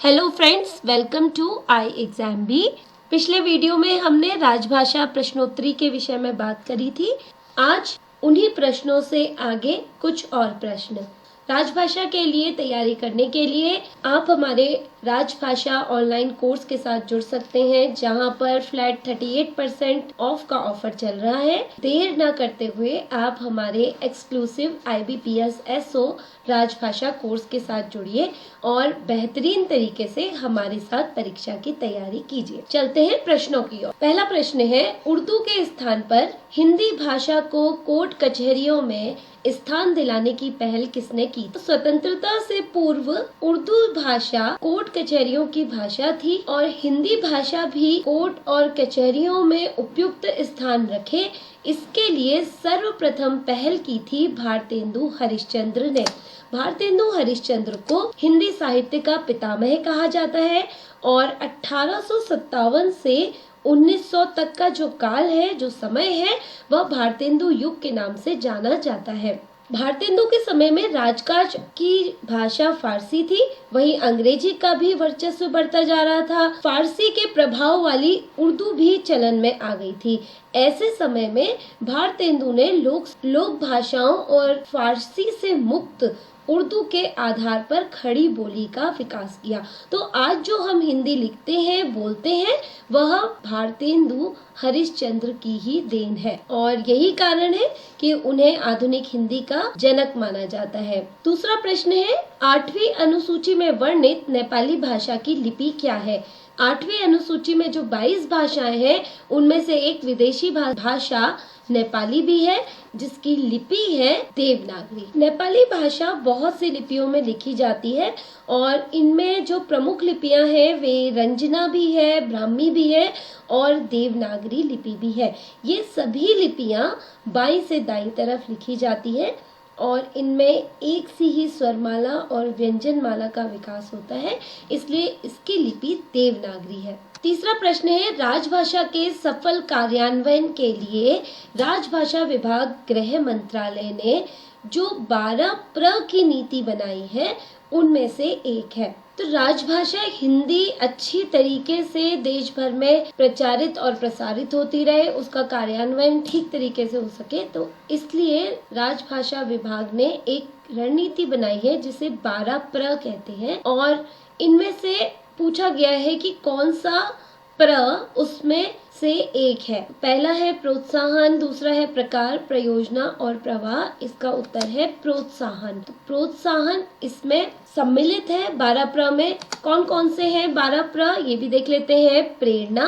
Hello friends, welcome to I exam B. पिछले video में हमने राजभाषा प्रश्नोत्तरी के विषय में बात करी थी। आज उन्हीं प्रश्नों से आगे कुछ और प्रश्न। राजभाषा के लिए तैयारी करने के लिए आप हमारे राजभाषा ऑनलाइन कोर्स के साथ जुड़ सकते हैं, जहां पर फ्लैट 38% ऑफ का ऑफर चल रहा है। देर न करते हुए आप हमारे एक्सक्लूसिव IBPS SO राजभाषा कोर्स के साथ जुड़िए और बेहतरीन तरीके से हमारे साथ परीक्षा की तैयारी कीजिए। चलते हैं प्रश्नों की ओर। पहला प्रश्न है, उर्दू के स्थान पर हिंदी भाषा को कोर्ट कचहरियों में स्थान दिलाने की पहल किसने की? स्वतंत्रता से पूर्व उर्दू भाषा कोर्ट कचहरियों की भाषा थी और हिंदी भाषा भी कोर्ट और कचहरियों में उपयुक्त स्थान रखे, इसके लिए सर्वप्रथम पहल की थी भारतेंदु हरिश्चंद्र ने। भारतेंदु हरिश्चंद्र को हिंदी साहित्य का पितामह कहा जाता है और 1857 से 1900 तक का जो काल है, जो समय है, वह भारतेंदु युग के नाम से जाना जाता है। भारतेंदु के समय में राजकाज की भाषा फारसी थी, वहीं अंग्रेजी का भी वर्चस्व बढ़ता जा रहा था। फारसी के प्रभाव वाली उर्दू भी चलन में आ गई थी। ऐसे समय में भारतेंदु ने लोक भाषाओं और फारसी से मुक्त उर्दू के आधार पर खड़ी बोली का विकास किया। तो आज जो हम हिंदी लिखते हैं, बोलते हैं, वह भारतेंदु हरिश्चंद्र की ही देन है और यही कारण है कि उन्हें आधुनिक हिंदी का जनक माना जाता है। दूसरा प्रश्न है, 8वीं अनुसूची में वर्णित नेपाली भाषा की लिपि क्या है? 8वीं अनुसूची में जो 22 भाषाएं हैं, उनमें से एक विदेशी भाषा नेपाली भी है, जिसकी लिपि है देवनागरी। नेपाली भाषा बहुत सी लिपियों में लिखी जाती है और इनमें जो प्रमुख लिपियां हैं वे रंजना भी है, ब्राह्मी भी है और देवनागरी लिपि भी है। ये सभी लिपियां बाईं से दाईं तरफ लिखी जाती है और इनमें एक सी ही स्वरमाला और व्यंजनमाला का विकास होता है, इसलिए इसकी लिपि देवनागरी है। तीसरा प्रश्न है, राजभाषा के सफल कार्यान्वयन के लिए राजभाषा विभाग गृह मंत्रालय ने जो 12 प्र की नीति बनाई है, उनमें से एक है। तो राजभाषा हिंदी अच्छी तरीके से देश भर में प्रचारित और प्रसारित होती रहे, उसका कार्यान्वयन ठीक तरीके से हो सके, तो इसलिए राजभाषा विभाग ने एक रणनीति बनाई है जिसे 12 प्र कहते हैं और इनमें से पूछा गया है कि कौन सा प्र उसमें से एक है। पहला है प्रोत्साहन, दूसरा है प्रकार, प्रयोजना और प्रवाह। इसका उत्तर है प्रोत्साहन। तो प्रोत्साहन इसमें सम्मिलित है 12 प्र में। कौन कौन से हैं 12 प्र, ये भी देख लेते हैं। प्रेरणा,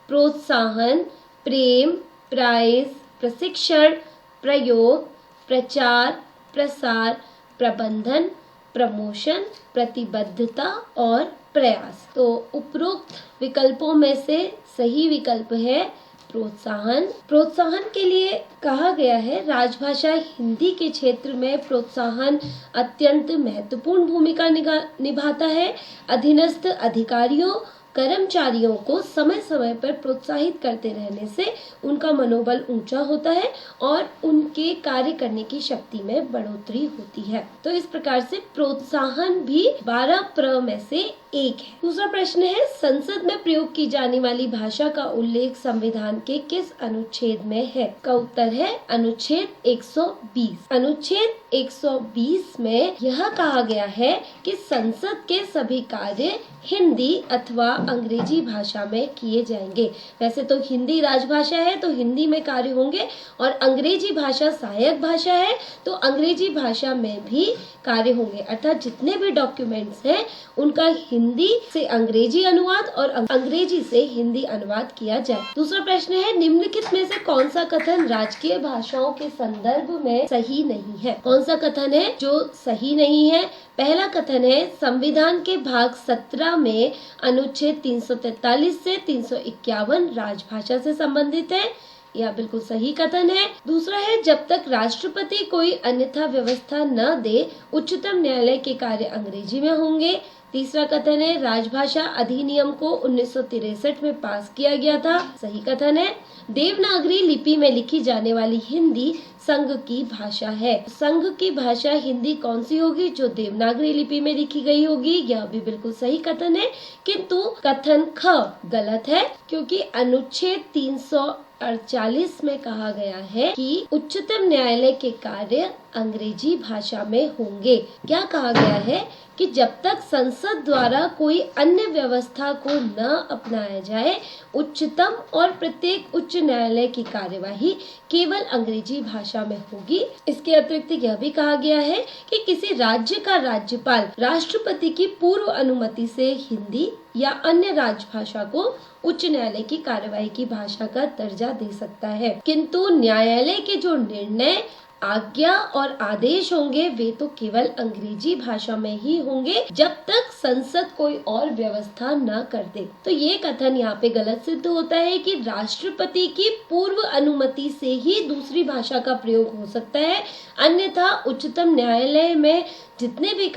प्रोत्साहन, प्रेम, प्राइज, प्रशिक्षण, प्रयोग, प्रचार, प्रसार, प्रबंधन, प्रमोशन, प्रतिबद्धता और प्रयास। तो उपरोक्त विकल्पों में से सही विकल्प है प्रोत्साहन। प्रोत्साहन के लिए कहा गया है, राजभाषा हिंदी के क्षेत्र में प्रोत्साहन अत्यंत महत्वपूर्ण भूमिका निभाता है। अधीनस्थ अधिकारियों, कर्मचारियों को समय समय पर प्रोत्साहित करते रहने से उनका मनोबल ऊंचा होता है और उनके कार्य करने की शक्ति में बढ़ोतरी होती है। तो इस प्रकार से प्रोत्साहन भी 12 प्र में से एक है। दूसरा प्रश्न है, संसद में प्रयोग की जाने वाली भाषा का उल्लेख संविधान के किस अनुच्छेद में है? का उत्तर है अनुच्छेद 120। अनुच्छेद 120 में यह कहा गया है कि संसद के सभी कार्य हिंदी अथवा अंग्रेजी भाषा में किए जाएंगे। वैसे तो हिंदी राजभाषा है तो हिंदी में कार्य होंगे और अंग्रेजी भाषा सहायक भाषा है तो अंग्रेजी भाषा में भी कार्य होंगे, अर्थात जितने भी डॉक्यूमेंट्स हैं उनका हिंदी से अंग्रेजी अनुवाद और अंग्रेजी से हिंदी अनुवाद किया जाए। दूसरा प्रश्न है, निम्नलिखित में से कौन सा कथन राजकीय भाषाओं के संदर्भ में सही नहीं है? कौन सा कथन है जो सही नहीं है? पहला कथन है, संविधान के भाग 17 में अनुच्छेद 343 से 351 राजभाषा से संबंधित है। यह बिल्कुल सही कथन है। दूसरा है, जब तक राष्ट्रपति कोई अन्यथा व्यवस्था न दे, उच्चतम न्यायालय के कार्य अंग्रेजी में होंगे। तीसरा कथन है राजभाषा अधिनियम को 1963 में पास किया गया था। सही कथन है। देवनागरी लिपि में लिखी जाने वाली हिंदी संघ की भाषा है। संघ की भाषा हिंदी कौन सी होगी? जो देवनागरी लिपि में लिखी गई होगी। यह भी बिल्कुल सही कथन है, किंतु कथन ख गलत है, क्योंकि अनुच्छेद 348 में कहा गया है कि उच्चतम न्यायालय के कार्य अंग्रेजी भाषा में होंगे। क्या कहा गया है कि जब तक संसद द्वारा कोई अन्य व्यवस्था को न अपनाया जाए, उच्चतम और प्रत्येक उच्च न्यायालय की कार्यवाही केवल अंग्रेजी भाषा में होगी। इसके अतिरिक्त यह भी कहा गया है कि किसी राज्य का राज्यपाल राष्ट्रपति की पूर्व अनुमति से हिंदी या अन्य राजभाषा को उच्च न्यायालय की कार्यवाही की भाषा का दर्जा दे सकता है, किंतु न्यायालय के जो निर्णय, आज्ञा और आदेश होंगे वे तो केवल अंग्रेजी भाषा में ही होंगे जब तक संसद कोई और व्यवस्था न कर दे। तो ये कथन यहाँ पे गलत सिद्ध होता है कि राष्ट्रपति की पूर्व अनुमति से ही दूसरी भाषा का प्रयोग हो सकता है, अन्यथा उच्चतम न्यायालय में जितने भी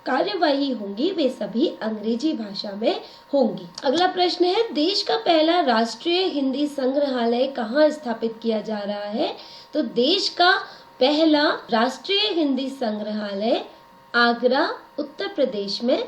कार्यवाही होंगी वे सभी अंग्रेजी भाषा में होंगी। अगला प्रश्न है देश का पहला राष्ट्रीय हिंदी संग्रहालय कहाँ स्थापित किया जा रहा है? तो देश का पहला राष्ट्रीय हिंदी संग्रहालय आगरा, उत्तर प्रदेश में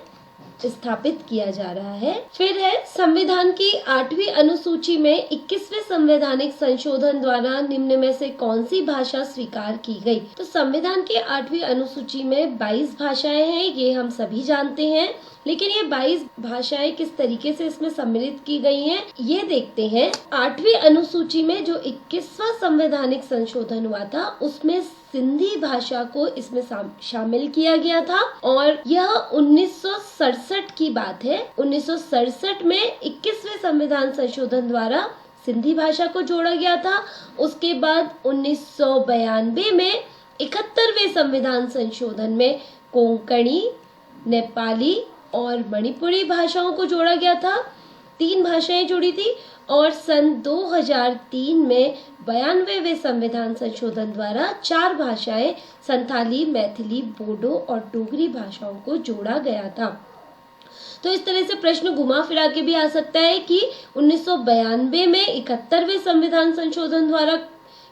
स्थापित किया जा रहा है। फिर है संविधान की 8वीं अनुसूची में 21वें संवैधानिक संशोधन द्वारा निम्न में से कौन सी भाषा स्वीकार की गई? तो संविधान की 8वीं अनुसूची में 22 भाषाएं हैं, ये हम सभी जानते हैं, लेकिन ये 22 भाषाएं किस तरीके से इसमें सम्मिलित की गई हैं, ये देखते हैं। 8वीं अनुसूची में जो 21वां संवैधानिक संशोधन हुआ था उसमें सिंधी भाषा को इसमें शामिल किया गया था और यह 1967 की बात है। 1967 में 21वें संविधान संशोधन द्वारा सिंधी भाषा को जोड़ा गया था। उसके बाद 1992 में 71वें संविधान संशोधन में कोंकणी, नेपाली और मणिपुरी भाषाओं को जोड़ा गया था। 3 भाषाएं जुड़ी थी और सन 2003 में 92वें संविधान संशोधन द्वारा 4 भाषाएं संथाली, मैथिली, बोडो और डोगरी भाषाओं को जोड़ा गया था। तो इस तरह से प्रश्न घुमा फिरा के भी आ सकता है कि 1992 में 71वें संविधान संशोधन द्वारा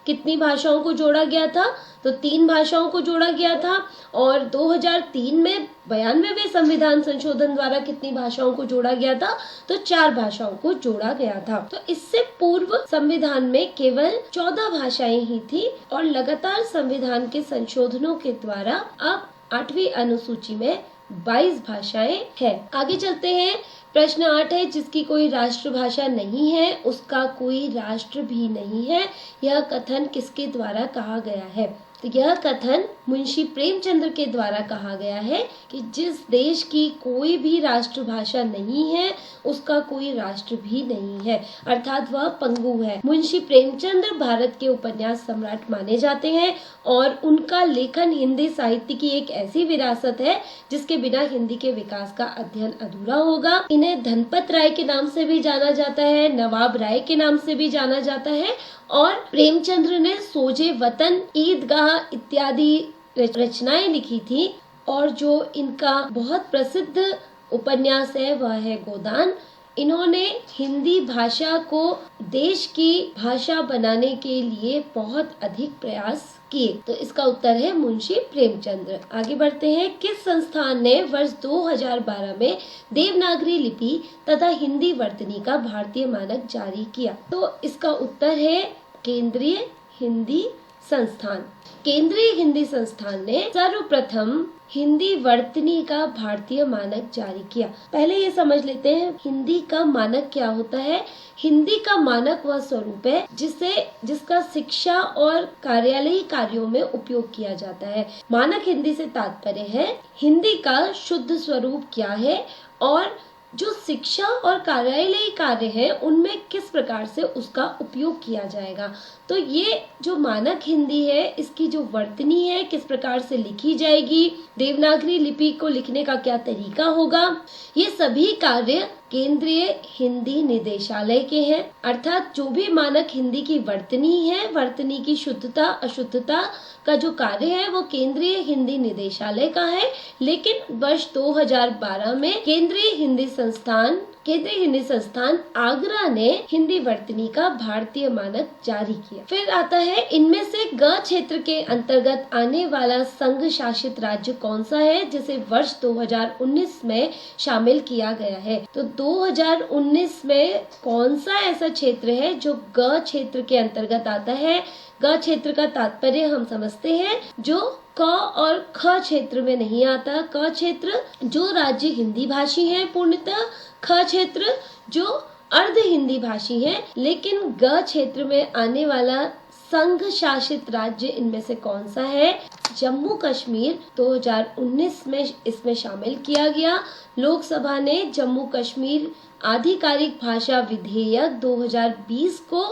कितनी भाषाओं को जोड़ा गया था? तो 3 भाषाओं को जोड़ा गया था और 2003 में 92वें संविधान संशोधन द्वारा कितनी भाषाओं को जोड़ा गया था? तो 4 भाषाओं को जोड़ा गया था। तो इससे पूर्व संविधान में केवल 14 भाषाएं ही थी और लगातार संविधान के संशोधनों के द्वारा अब 8वीं अनुसूची में 22 भाषाएं हैं। आगे चलते हैं। प्रश्न 8 है जिसकी कोई राष्ट्रभाषा नहीं है उसका कोई राष्ट्र भी नहीं है, यह कथन किसके द्वारा कहा गया है? तो यह कथन मुंशी प्रेमचंद्र के द्वारा कहा गया है कि जिस देश की कोई भी राष्ट्रभाषा नहीं है उसका कोई राष्ट्र भी नहीं है, अर्थात वह पंगु है। मुंशी प्रेमचंद्र भारत के उपन्यास सम्राट माने जाते हैं और उनका लेखन हिंदी साहित्य की एक ऐसी विरासत है जिसके बिना हिंदी के विकास का अध्ययन अधूरा होगा। इन्हें धनपत राय के नाम से भी जाना जाता है, नवाब राय के नाम से भी जाना जाता है और प्रेमचंद्र ने सोजे वतन, ईदगाह इत्यादि रचनाएं लिखी थी और जो इनका बहुत प्रसिद्ध उपन्यास है वह है गोदान। इन्होंने हिंदी भाषा को देश की भाषा बनाने के लिए बहुत अधिक प्रयास किए। तो इसका उत्तर है मुंशी प्रेमचंद्र। आगे बढ़ते हैं। किस संस्थान ने वर्ष 2012 में देवनागरी लिपि तथा हिंदी वर्तनी का भारतीय मानक जारी किया? तो इसका उत्तर है केंद्रीय हिंदी संस्थान। केंद्रीय हिंदी संस्थान ने सर्वप्रथम हिंदी वर्तनी का भारतीय मानक जारी किया। पहले ये समझ लेते हैं हिंदी का मानक क्या होता है। हिंदी का मानक वह स्वरूप है जिसका शिक्षा और कार्यालयी कार्यों में उपयोग किया जाता है। मानक हिंदी से तात्पर्य है हिंदी का शुद्ध स्वरूप क्या है और जो शिक्षा और कार्यालयी कार्य है उनमें किस प्रकार से उसका उपयोग किया जाएगा। तो ये जो मानक हिंदी है इसकी जो वर्तनी है किस प्रकार से लिखी जाएगी, देवनागरी लिपि को लिखने का क्या तरीका होगा, ये सभी कार्य केंद्रीय हिंदी निदेशालय के हैं, अर्थात जो भी मानक हिंदी की वर्तनी है, वर्तनी की शुद्धता अशुद्धता का जो कार्य है वो केंद्रीय हिंदी निदेशालय का है। लेकिन वर्ष 2012 में केंद्रीय हिंदी संस्थान आगरा ने हिंदी वर्तनी का भारतीय मानक जारी किया। फिर आता है इनमें से ग क्षेत्र के अंतर्गत आने वाला संघ शासित राज्य कौन सा है, जिसे वर्ष 2019 में शामिल किया गया है। तो 2019 में कौन सा ऐसा क्षेत्र है जो ग क्षेत्र के अंतर्गत आता है। ग क्षेत्र का तात्पर्य हम समझते हैं जो क और ख क्षेत्र में नहीं आता। क क्षेत्र जो राज्य हिंदी भाषी है पूर्णतः, ख क्षेत्र जो अर्ध हिंदी भाषी है। लेकिन ग क्षेत्र में आने वाला संघ शासित राज्य इनमें से कौन सा है। जम्मू कश्मीर 2019 में इसमें शामिल किया गया। लोकसभा ने जम्मू कश्मीर आधिकारिक भाषा विधेयक 2020 को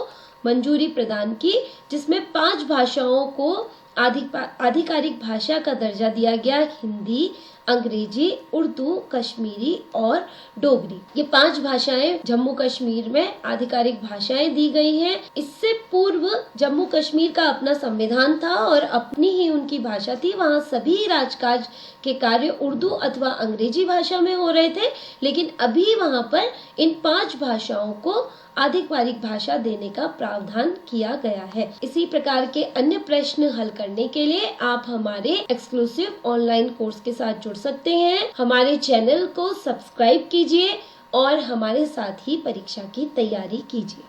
मंजूरी प्रदान की, जिसमें 5 भाषाओं को आधिकारिक भाषा का दर्जा दिया गया। हिंदी, अंग्रेजी, उर्दू, कश्मीरी और डोगरी, ये 5 भाषाएं जम्मू कश्मीर में आधिकारिक भाषाएं दी गई हैं। इससे पूर्व जम्मू कश्मीर का अपना संविधान था और अपनी ही उनकी भाषा थी। वहाँ सभी राजकाज के कार्य उर्दू अथवा अंग्रेजी भाषा में हो रहे थे, लेकिन अभी वहाँ पर इन 5 भाषाओं को आधिकारिक भाषा देने का प्रावधान किया गया है। इसी प्रकार के अन्य प्रश्न हल करने के लिए आप हमारे एक्सक्लूसिव ऑनलाइन कोर्स के साथ जुड़ सकते हैं। हमारे चैनल को सब्सक्राइब कीजिए और हमारे साथ ही परीक्षा की तैयारी कीजिए।